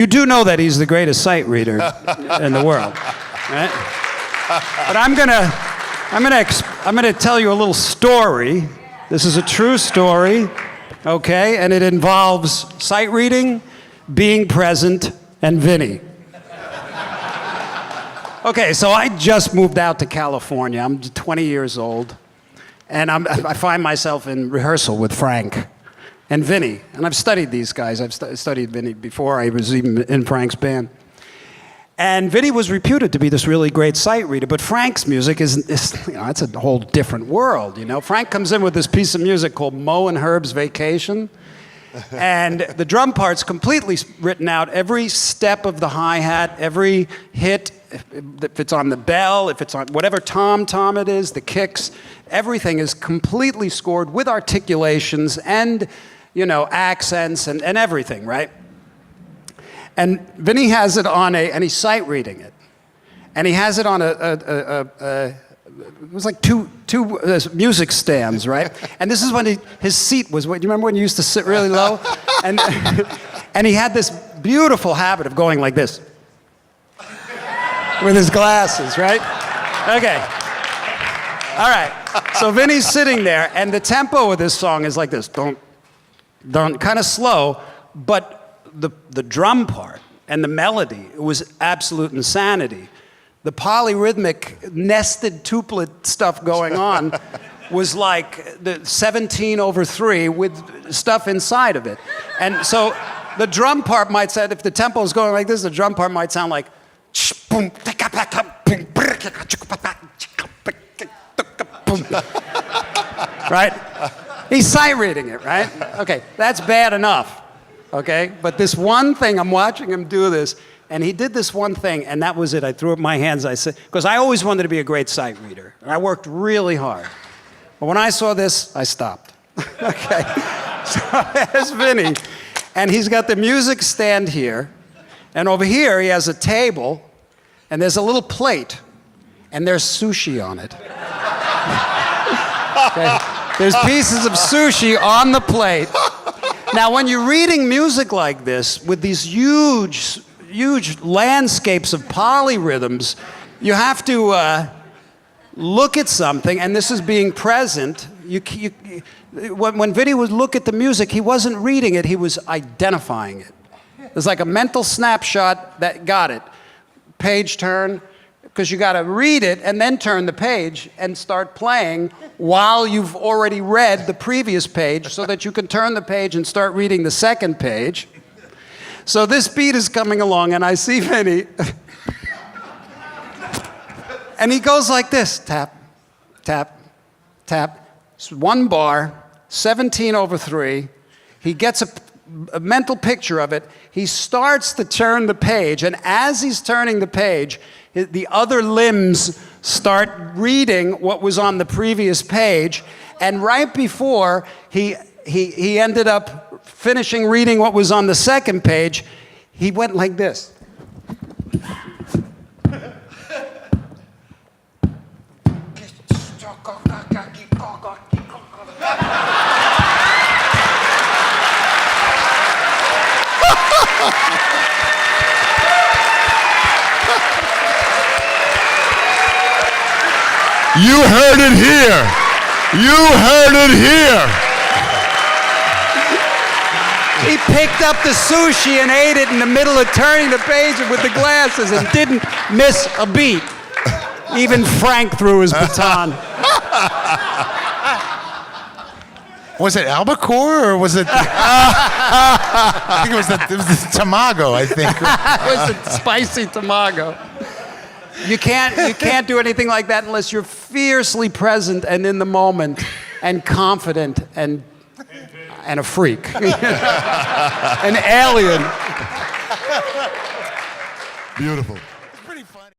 You do know that he's the greatest sight reader in the world, right? But I'm gonna tell you a little story. This is a true story, okay? And it involves sight reading, being present, and Vinnie. Okay, so I just moved out to California. I'm 20 years old, and I find myself in rehearsal with Frank and Vinnie. And I've studied these guys. I've studied Vinnie before I was even in Frank's band. And Vinnie was reputed to be this really great sight reader, but Frank's music is it's a whole different world, you know? Frank comes in with this piece of music called Mo and Herb's Vacation, and the drum part's completely written out. Every step of the hi-hat, every hit, if it's on the bell, if it's on whatever tom it is, the kicks, everything is completely scored with articulations and, you know, accents and everything, right? And Vinnie has it on and he's sight reading it. And he has it on it was like two music stands, right? And this is when his seat was, do you remember when he used to sit really low? And, and he had this beautiful habit of going like this with his glasses, right? Okay. All right. So Vinnie's sitting there, and the tempo of this song is like this. Don't, kind of slow, but the drum part and the melody, it was absolute insanity. The polyrhythmic nested tuplet stuff going on was like the 17/3 with stuff inside of it. And so the drum part might sound, if the tempo is going like this, the drum part might sound like right? He's sight reading it, right? Okay, that's bad enough. Okay, but this one thing, I'm watching him do this, and he did this one thing, and that was it. I threw up my hands. I said, because I always wanted to be a great sight reader, and I worked really hard. But when I saw this, I stopped. Okay, so there's Vinnie, and he's got the music stand here, and over here he has a table, and there's a little plate, and there's sushi on it. Okay? There's pieces of sushi on the plate. Now, when you're reading music like this, with these huge landscapes of polyrhythms, you have to look at something, and this is being present. When Vinnie would look at the music, he wasn't reading it, he was identifying it. It was like a mental snapshot that got it. Page turn, because you got to read it and then turn the page and start playing while you've already read the previous page so that you can turn the page and start reading the second page. So this beat is coming along and I see Vinnie and he goes like this, tap, tap, tap. It's one bar, 17/3. He gets a mental picture of it. He starts to turn the page, and as he's turning the page, the other limbs start reading what was on the previous page, and right before he ended up finishing reading what was on the second page, he went like this. You heard it here. You heard it here. He picked up the sushi and ate it in the middle of turning the page with the glasses and didn't miss a beat. Even Frank threw his baton. Was it albacore or was it? I think it was the tamago. I think It was a spicy tamago. You can't do anything like that unless you're fiercely present and in the moment and confident and a freak. An alien. Beautiful.